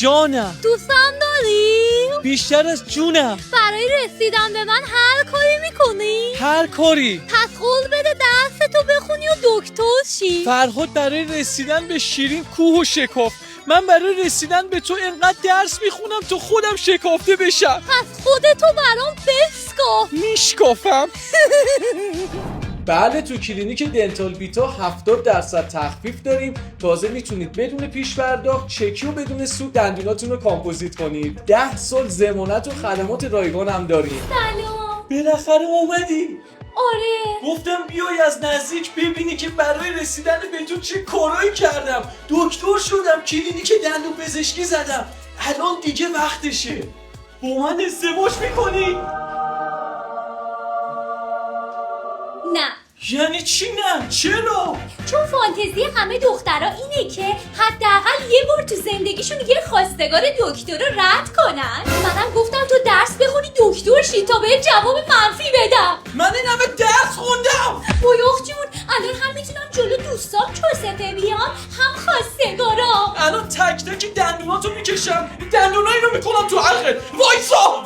جانم. دوستم داری؟ بیشتر از جونم. برای رسیدن به من هر کاری میکنی؟ هر کاری. پس قول بده درستو بخونی و دکتر شی. فرهاد برای رسیدن به شیرین کوه و شکاف. من برای رسیدن به تو انقدر درس میخونم تا خودم شکافته بشم. پس خودتو برام بسکاف. میشکافم. بله، تو کلینیک دنتال بیتا 70% تخفیف داریم. تازه میتونید بدون پیش پرداخت چکی و بدون سود دندوناتون رو کامپوزیت کنید. 10 سال ضمانت و خدمات رایگان هم داریم. سلام. بالاخره اومدی. آره. گفتم بیای از نزدیک ببینی که برای رسیدن به تو چه کارایی کردم. دکتر شدم، کلینیک دندون پزشکی زدم. الان دیگه وقتشه. با من ازدواج میکنی؟ نه. یعنی چی نه؟ چرا؟ چون فانتزی همه دخترها اینه که حداقل یه بار تو زندگیشون یه خواستگار دکتر رو رد کنن. منم گفتم تو درس بخونی دکتر شی تا بهت جواب منفی بدم. من این همه درس خوندم. بایخ جون، الان هم میتونم جلو دوستام چوسته بیام، هم خواستگارام. الان تک تک دندوناتو میکشم، دندونایی رو میکنم تو حلقت. وایسا.